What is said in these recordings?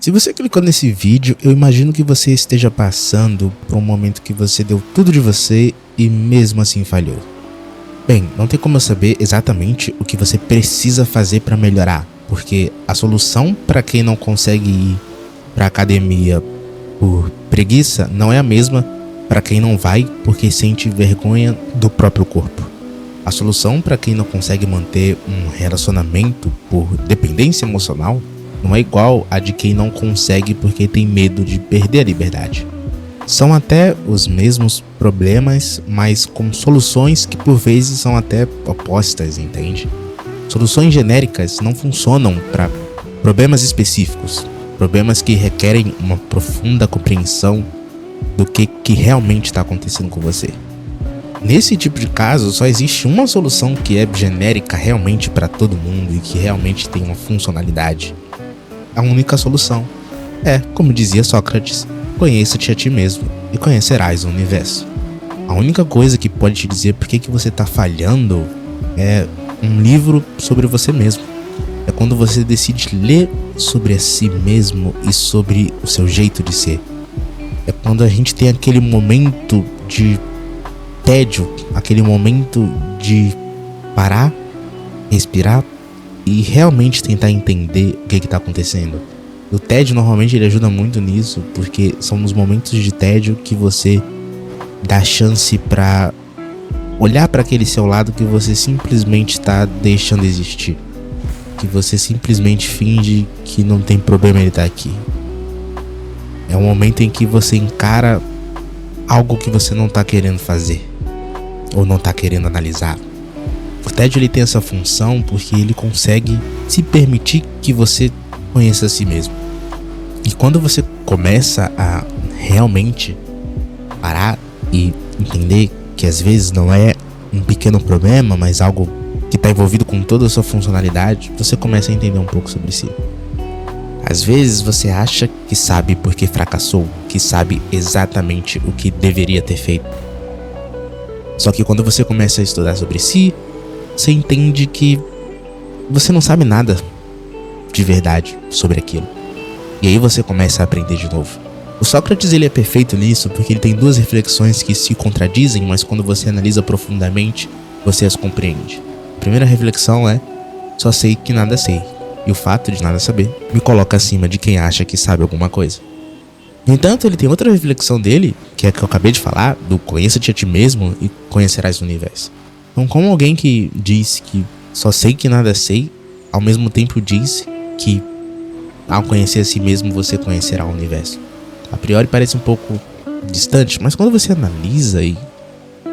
Se você clicou nesse vídeo, eu imagino que você esteja passando por um momento que você deu tudo de você e mesmo assim falhou. Bem, não tem como eu saber exatamente o que você precisa fazer para melhorar, porque a solução para quem não consegue ir para academia por preguiça não é a mesma para quem não vai porque sente vergonha do próprio corpo. A solução para quem não consegue manter um relacionamento por dependência emocional não é igual a de quem não consegue porque tem medo de perder a liberdade. São até os mesmos problemas, mas com soluções que por vezes são até opostas, entende? Soluções genéricas não funcionam para problemas específicos, problemas que requerem uma profunda compreensão do que realmente está acontecendo com você. Nesse tipo de caso, só existe uma solução que é genérica realmente para todo mundo e que realmente tem uma funcionalidade. A única solução é, como dizia Sócrates, conheça-te a ti mesmo e conhecerás o universo. A única coisa que pode te dizer por que você está falhando é um livro sobre você mesmo. É quando você decide ler sobre a si mesmo e sobre o seu jeito de ser. É quando a gente tem aquele momento de tédio, aquele momento de parar, respirar e realmente tentar entender o que está acontecendo. O tédio normalmente ele ajuda muito nisso, porque são nos momentos de tédio que você dá chance para olhar para aquele seu lado que você simplesmente está deixando existir, que você simplesmente finge que não tem problema ele estar aqui. É um momento em que você encara algo que você não está querendo fazer ou não está querendo analisar. O tédio ele tem essa função porque ele consegue se permitir que você conheça a si mesmo. E quando você começa a realmente parar e entender que às vezes não é um pequeno problema, mas algo que está envolvido com toda a sua funcionalidade, você começa a entender um pouco sobre si. Às vezes você acha que sabe porque fracassou, que sabe exatamente o que deveria ter feito. Só que quando você começa a estudar sobre si, você entende que você não sabe nada de verdade sobre aquilo. E aí você começa a aprender de novo. O Sócrates ele é perfeito nisso porque ele tem duas reflexões que se contradizem, mas quando você analisa profundamente, você as compreende. A primeira reflexão é: só sei que nada sei. E o fato de nada saber me coloca acima de quem acha que sabe alguma coisa. No entanto, ele tem outra reflexão dele, que é a que eu acabei de falar, do conheça-te a ti mesmo e conhecerás o universo. Então, como alguém que diz que só sei que nada sei, ao mesmo tempo diz que ao conhecer a si mesmo você conhecerá o universo. A priori parece um pouco distante, mas quando você analisa e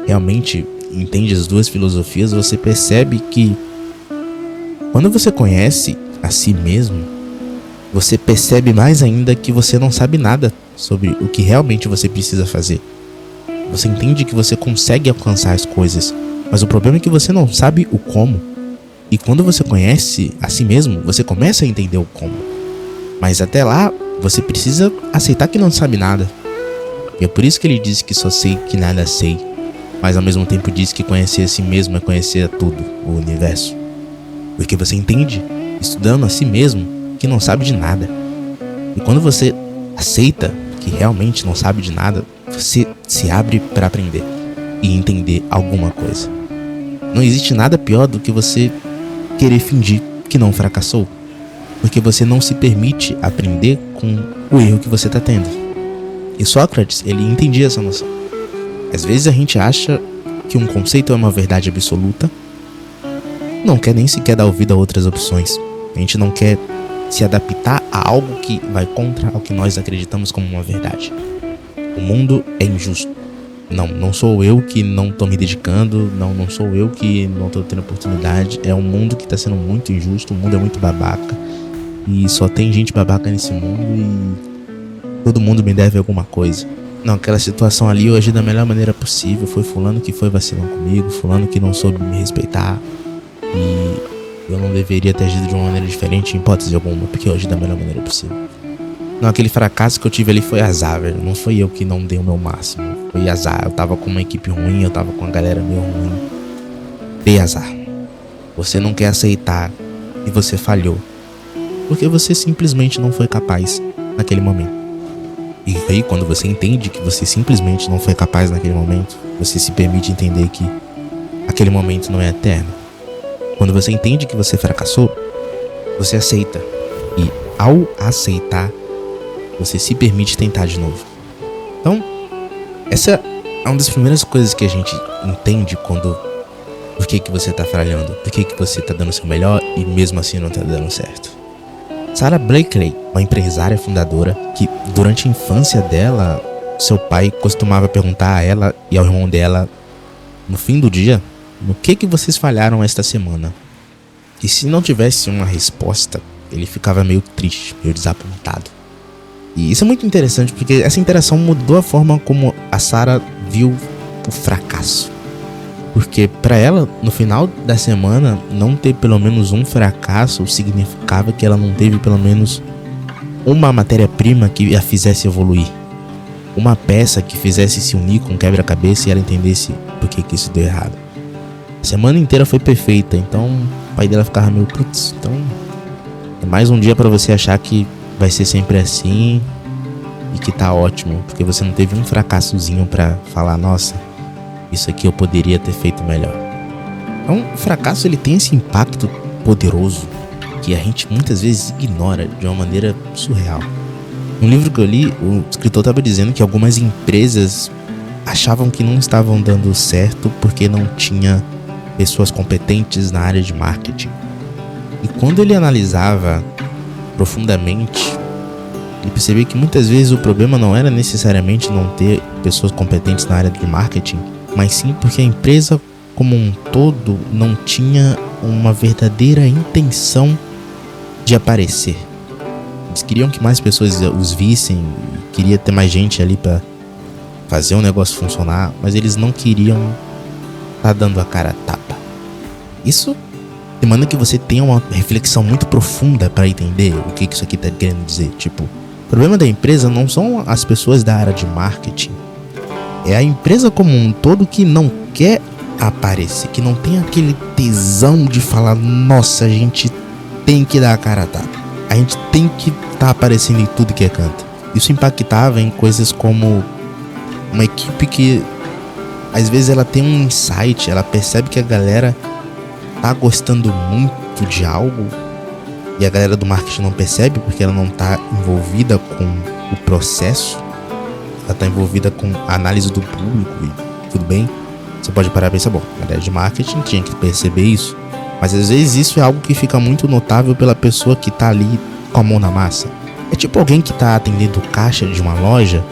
realmente entende as duas filosofias, você percebe que quando você conhece a si mesmo, você percebe mais ainda que você não sabe nada sobre o que realmente você precisa fazer. Você entende que você consegue alcançar as coisas, mas o problema é que você não sabe o como. E quando você conhece a si mesmo, você começa a entender o como. Mas até lá, você precisa aceitar que não sabe nada. E é por isso que ele diz que só sei que nada sei, mas ao mesmo tempo diz que conhecer a si mesmo é conhecer a tudo, o universo. Porque você entende, estudando a si mesmo, que não sabe de nada. E quando você aceita que realmente não sabe de nada, você se abre para aprender e entender alguma coisa. Não existe nada pior do que você querer fingir que não fracassou, porque você não se permite aprender com o erro que você está tendo. E Sócrates, ele entendia essa noção. Às vezes a gente acha que um conceito é uma verdade absoluta, não quer nem sequer dar ouvido a outras opções. A gente não quer se adaptar a algo que vai contra o que nós acreditamos como uma verdade. O mundo é injusto. Não sou eu que não tô me dedicando, não sou eu que não tô tendo oportunidade. É um mundo que tá sendo muito injusto, o mundo é muito babaca. E só tem gente babaca nesse mundo e todo mundo me deve alguma coisa. Não, aquela situação ali eu agi da melhor maneira possível. Foi fulano que foi vacilão comigo, fulano que não soube me respeitar. E eu não deveria ter agido de uma maneira diferente em hipótese alguma, porque eu agi da melhor maneira possível. Não, aquele fracasso que eu tive ali foi azar, velho. Não foi eu que não dei o meu máximo. Foi azar. Eu tava com uma equipe ruim, eu tava com uma galera meio ruim. Dei azar. Você não quer aceitar e você falhou, porque você simplesmente não foi capaz naquele momento. E aí, quando você entende que você simplesmente não foi capaz naquele momento, você se permite entender que aquele momento não é eterno. Quando você entende que você fracassou, você aceita. E ao aceitar, você se permite tentar de novo. Então, essa é uma das primeiras coisas que a gente entende quando... Por que você tá falhando? Por que você tá dando o seu melhor e mesmo assim não tá dando certo? Sara Blakely, uma empresária fundadora que durante a infância dela, seu pai costumava perguntar a ela e ao irmão dela no fim do dia, no que vocês falharam esta semana? E se não tivesse uma resposta, ele ficava meio triste, meio desapontado. E isso é muito interessante porque essa interação mudou a forma como a Sara viu o fracasso. Porque para ela, no final da semana, não ter pelo menos um fracasso significava que ela não teve pelo menos uma matéria-prima que a fizesse evoluir. Uma peça que fizesse se unir com um quebra-cabeça e ela entendesse por que isso deu errado. A semana inteira foi perfeita, então o pai dela ficava meio putz, então é mais um dia para você achar que vai ser sempre assim e que tá ótimo, porque você não teve um fracassozinho para falar, nossa, isso aqui eu poderia ter feito melhor. Então, o fracasso ele tem esse impacto poderoso que a gente muitas vezes ignora de uma maneira surreal. No livro que eu li, o escritor estava dizendo que algumas empresas achavam que não estavam dando certo porque não tinha pessoas competentes na área de marketing. E quando ele analisava profundamente, ele percebia que muitas vezes o problema não era necessariamente não ter pessoas competentes na área de marketing, mas sim porque a empresa como um todo não tinha uma verdadeira intenção de aparecer. Eles queriam que mais pessoas os vissem, queria ter mais gente ali para fazer o negócio funcionar, mas eles não queriam estar dando a cara a tapa. Isso demanda que você tenha uma reflexão muito profunda para entender o que isso aqui está querendo dizer. Tipo, o problema da empresa não são as pessoas da área de marketing, é a empresa como um todo que não quer aparecer, que não tem aquele tesão de falar, nossa, a gente tem que dar a cara a tapa, a gente tem que estar aparecendo em tudo que é canto. Isso impactava em coisas como uma equipe que às vezes ela tem um insight, ela percebe que a galera tá gostando muito de algo e a galera do marketing não percebe porque ela não tá envolvida com o processo, ela tá envolvida com a análise do público e tudo bem, você pode parar e pensar, bom, a galera de marketing tinha que perceber isso, mas às vezes isso é algo que fica muito notável pela pessoa que tá ali com a mão na massa. É tipo alguém que tá atendendo o caixa de uma loja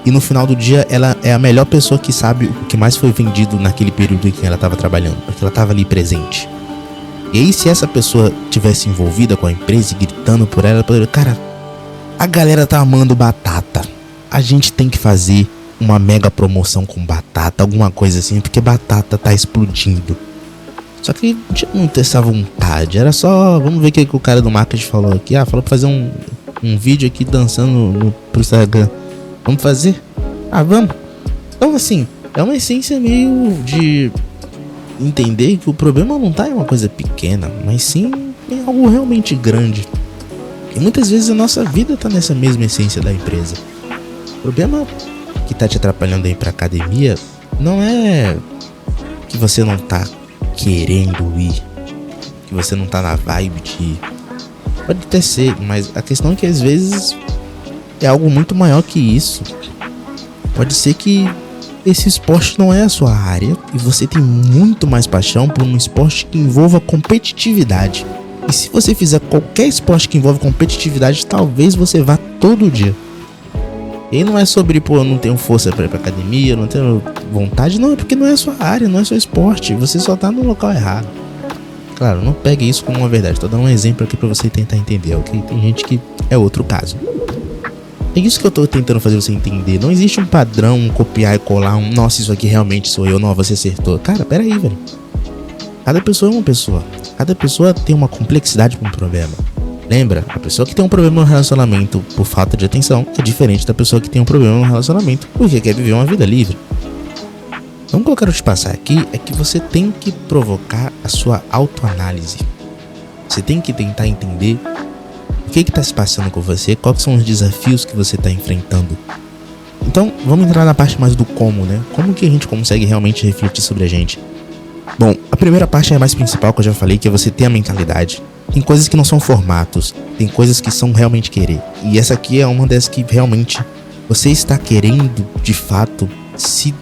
e no final do dia ela é a melhor pessoa que sabe o que mais foi vendido naquele período em que ela estava trabalhando, porque ela estava ali presente. E aí se essa pessoa tivesse envolvida com a empresa e gritando por ela poderia, cara, a galera tá amando batata, a gente tem que fazer uma mega promoção com batata, alguma coisa assim, porque batata tá explodindo. Só que não tinha muito essa vontade, era só, vamos ver o que o cara do marketing falou aqui, falou pra fazer um vídeo aqui dançando pro Instagram. Vamos fazer? Vamos. Então assim, é uma essência meio de entender que o problema não tá em uma coisa pequena, mas sim em algo realmente grande. E muitas vezes a nossa vida tá nessa mesma essência da empresa. O problema que tá te atrapalhando aí pra academia não é que você não tá querendo ir, que você não tá na vibe de ir. Pode até ser, mas a questão é que às vezes é algo muito maior que isso. Pode ser que esse esporte não é a sua área e você tem muito mais paixão por um esporte que envolva competitividade. E se você fizer qualquer esporte que envolva competitividade, talvez você vá todo dia. E aí não é sobre, pô, eu não tenho força pra ir pra academia, eu não tenho vontade, não, é porque não é a sua área, não é seu esporte, você só tá no local errado. Claro, não pegue isso como uma verdade, tô dando um exemplo aqui pra você tentar entender, ok? Tem gente que é outro caso. É isso que eu tô tentando fazer você entender. Não existe um padrão, um copiar e colar, nossa, isso aqui realmente sou eu, não, você acertou. Cara, pera aí, velho. Cada pessoa é uma pessoa. Cada pessoa tem uma complexidade para um problema. Lembra, a pessoa que tem um problema no relacionamento por falta de atenção é diferente da pessoa que tem um problema no relacionamento porque quer viver uma vida livre. Então o que eu quero te passar aqui é que você tem que provocar a sua autoanálise. Você tem que tentar entender o que tá se passando com você, quais são os desafios que você tá enfrentando. Então, vamos entrar na parte mais do como, né? Como que a gente consegue realmente refletir sobre a gente? Bom, a primeira parte é a mais principal, que eu já falei, que é você ter a mentalidade. Tem coisas que não são formatos, tem coisas que são realmente querer. E essa aqui é uma das que realmente você está querendo, de fato, se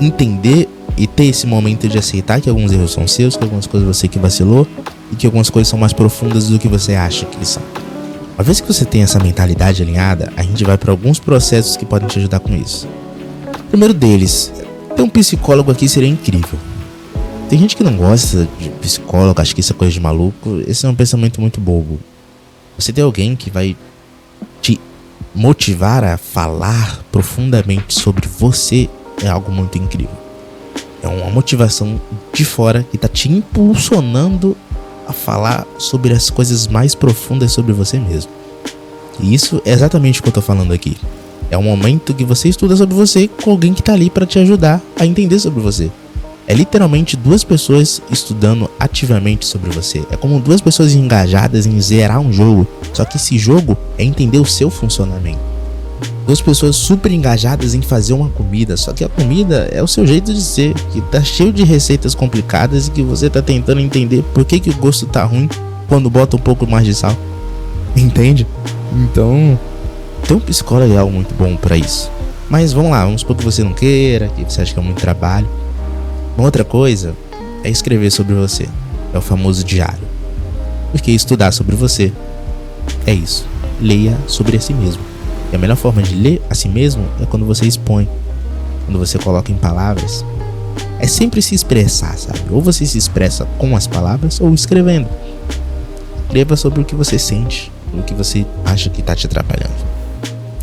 entender e ter esse momento de aceitar que alguns erros são seus, que algumas coisas você que vacilou e que algumas coisas são mais profundas do que você acha que eles são. Uma vez que você tem essa mentalidade alinhada, a gente vai para alguns processos que podem te ajudar com isso. O primeiro deles, ter um psicólogo aqui seria incrível. Tem gente que não gosta de psicólogo, acha que isso é coisa de maluco. Esse é um pensamento muito bobo. Você ter alguém que vai te motivar a falar profundamente sobre você é algo muito incrível. É uma motivação de fora que está te impulsionando a falar sobre as coisas mais profundas sobre você mesmo. E isso é exatamente o que eu tô falando aqui. É um momento que você estuda sobre você com alguém que tá ali para te ajudar a entender sobre você. É literalmente duas pessoas estudando ativamente sobre você. É como duas pessoas engajadas em zerar um jogo, só que esse jogo é entender o seu funcionamento. Duas pessoas super engajadas em fazer uma comida, só que a comida é o seu jeito de ser, que tá cheio de receitas complicadas e que você tá tentando entender por que o gosto tá ruim quando bota um pouco mais de sal. Entende? Então, ter um psicólogo é algo muito bom pra isso. Mas vamos lá, vamos supor que você não queira, que você acha que é muito trabalho. Uma outra coisa é escrever sobre você. É o famoso diário. Porque estudar sobre você é isso. Leia sobre si mesmo. E a melhor forma de ler a si mesmo é quando você expõe. Quando você coloca em palavras. É sempre se expressar, sabe? Ou você se expressa com as palavras ou escrevendo. Escreva sobre o que você sente, o que você acha que está te atrapalhando.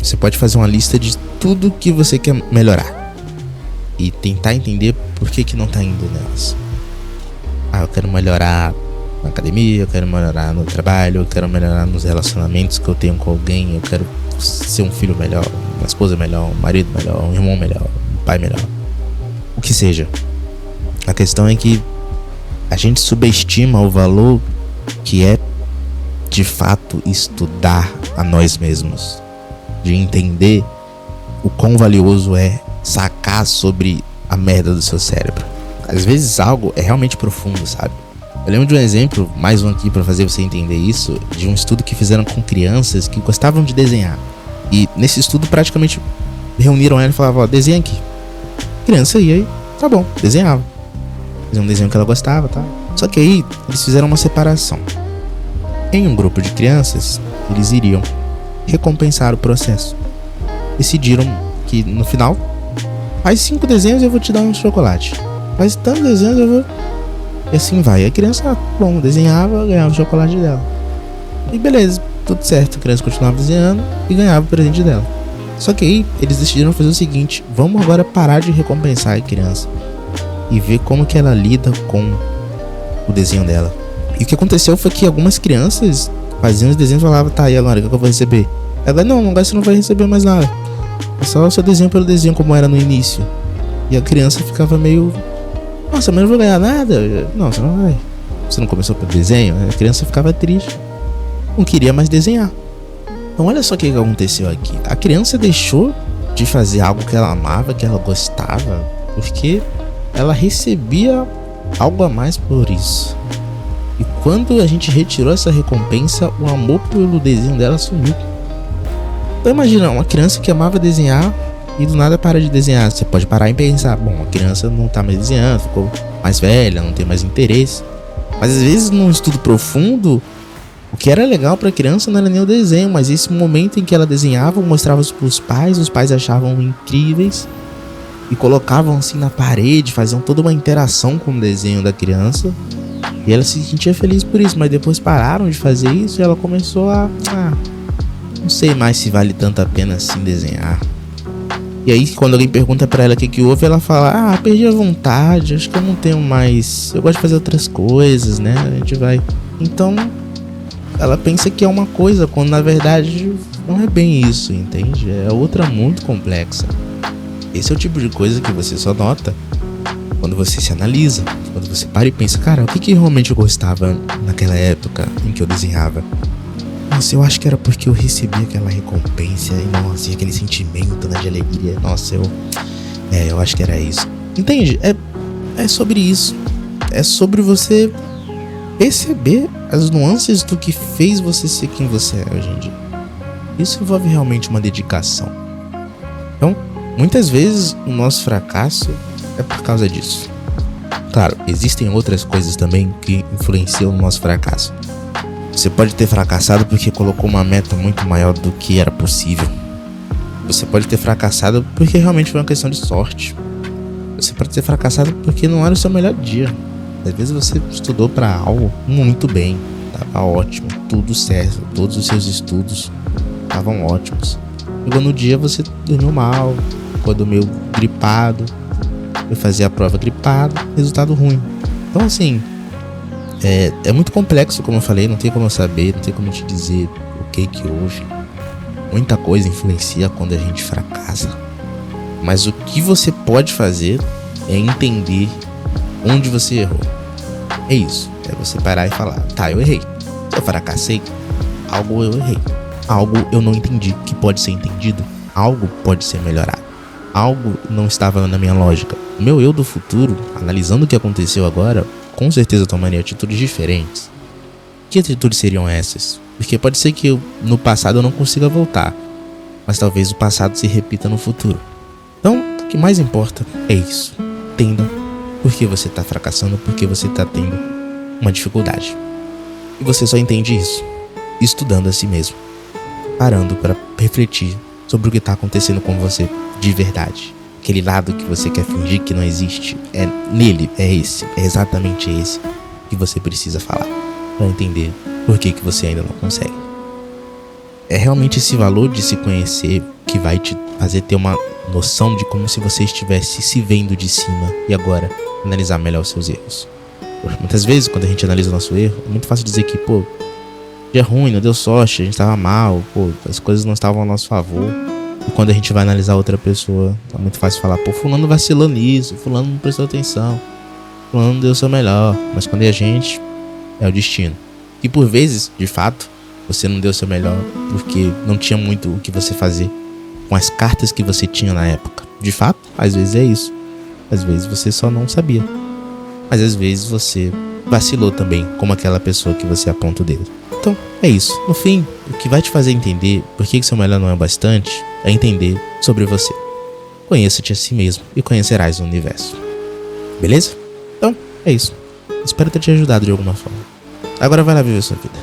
Você pode fazer uma lista de tudo que você quer melhorar e tentar entender por que não está indo nelas. Eu quero melhorar na academia, eu quero melhorar no trabalho, eu quero melhorar nos relacionamentos que eu tenho com alguém, eu quero ser um filho melhor, uma esposa melhor, um marido melhor, um irmão melhor, um pai melhor. O que seja. A questão é que a gente subestima o valor que é, de fato, estudar a nós mesmos. De entender o quão valioso é sacar sobre a merda do seu cérebro. Às vezes algo é realmente profundo, sabe? Eu lembro de um exemplo, mais um aqui pra fazer você entender isso, de um estudo que fizeram com crianças que gostavam de desenhar. E nesse estudo praticamente reuniram ela e falavam, desenha aqui. A criança ia e, tá bom, desenhava. Fazia um desenho que ela gostava, tá? Só que aí eles fizeram uma separação. Em um grupo de crianças, eles iriam recompensar o processo. Decidiram que no final, faz 5 desenhos e eu vou te dar um chocolate. Faz tantos desenhos eu vou... E assim vai. A criança, bom, desenhava, ganhava o chocolate dela. E beleza, tudo certo. A criança continuava desenhando e ganhava o presente dela. Só que aí eles decidiram fazer o seguinte: vamos agora parar de recompensar a criança e ver como que ela lida com o desenho dela. E o que aconteceu foi que algumas crianças faziam os desenhos e falavam, tá, e agora, o que eu vou receber? Ela, não, agora você não vai receber mais nada. É só o seu desenho pelo desenho como era no início. E a criança ficava meio... Nossa, mas eu não vou ganhar nada? Não, você não vai. Você não começou pelo desenho? A criança ficava triste. Não queria mais desenhar. Então olha só o que aconteceu aqui. A criança deixou de fazer algo que ela amava, que ela gostava, porque ela recebia algo a mais por isso. E quando a gente retirou essa recompensa, o amor pelo desenho dela sumiu. Então imagina, uma criança que amava desenhar e do nada para de desenhar. Você pode parar e pensar, bom, a criança não tá mais desenhando, ficou mais velha, não tem mais interesse. Mas às vezes num estudo profundo, o que era legal pra criança não era nem o desenho, mas esse momento em que ela desenhava, mostrava pros pais, os pais achavam incríveis e colocavam assim na parede, faziam toda uma interação com o desenho da criança. E ela se sentia feliz por isso, mas depois pararam de fazer isso e ela começou a... não sei mais se vale tanto a pena assim desenhar. E aí quando alguém pergunta pra ela o que houve, ela fala, perdi a vontade, acho que eu não tenho mais... Eu gosto de fazer outras coisas, né? A gente vai... Então, ela pensa que é uma coisa, quando na verdade não é bem isso, entende? É outra muito complexa. Esse é o tipo de coisa que você só nota quando você se analisa, quando você para e pensa, cara, o que realmente eu gostava naquela época em que eu desenhava? Nossa, eu acho que era porque eu recebi aquela recompensa e, nossa, e aquele sentimento, né, de alegria. Nossa, eu acho que era isso. Entende? É sobre isso. É sobre você perceber as nuances do que fez você ser quem você é hoje em dia. Isso envolve realmente uma dedicação. Então, muitas vezes o nosso fracasso é por causa disso. Claro, existem outras coisas também que influenciam no nosso fracasso. Você pode ter fracassado porque colocou uma meta muito maior do que era possível. Você pode ter fracassado porque realmente foi uma questão de sorte. Você pode ter fracassado porque não era o seu melhor dia. Às vezes você estudou para algo muito bem, tava ótimo, tudo certo, todos os seus estudos estavam ótimos. Chegou no dia, você dormiu mal, acordou meio gripado, foi fazer a prova gripado, resultado ruim. Então assim, é muito complexo, como eu falei, não tem como eu saber, não tem como eu te dizer o que houve. Muita coisa influencia quando a gente fracassa. Mas o que você pode fazer é entender onde você errou. É isso, é você parar e falar, tá, eu errei. Se eu fracassei, algo eu errei. Algo eu não entendi que pode ser entendido. Algo pode ser melhorado. Algo não estava na minha lógica. O meu eu do futuro, analisando o que aconteceu agora, com certeza tomaria atitudes diferentes. Que atitudes seriam essas? Porque pode ser que no passado eu não consiga voltar, mas talvez o passado se repita no futuro. Então, o que mais importa é isso. Entenda por que você está fracassando, por que você está tendo uma dificuldade. E você só entende isso estudando a si mesmo, parando para refletir sobre o que está acontecendo com você de verdade. Aquele lado que você quer fingir que não existe, é exatamente esse que você precisa falar para entender por que você ainda não consegue. É realmente esse valor de se conhecer que vai te fazer ter uma noção de como se você estivesse se vendo de cima e agora analisar melhor os seus erros. Poxa, muitas vezes quando a gente analisa o nosso erro, é muito fácil dizer que, dia ruim, não deu sorte, a gente tava mal, as coisas não estavam a nosso favor. E quando a gente vai analisar outra pessoa, é muito fácil falar, fulano vacilou nisso, fulano não prestou atenção, fulano não deu o seu melhor. Mas quando é a gente, é o destino. E por vezes, de fato, você não deu o seu melhor porque não tinha muito o que você fazer com as cartas que você tinha na época. De fato, às vezes é isso. Às vezes você só não sabia. Mas às vezes você vacilou também, como aquela pessoa que você aponta o dedo. Então, é isso. No fim, o que vai te fazer entender por que seu melhor não é bastante é entender sobre você. Conheça-te a si mesmo e conhecerás o universo. Beleza? Então, é isso. Espero ter te ajudado de alguma forma. Agora vai lá viver sua vida.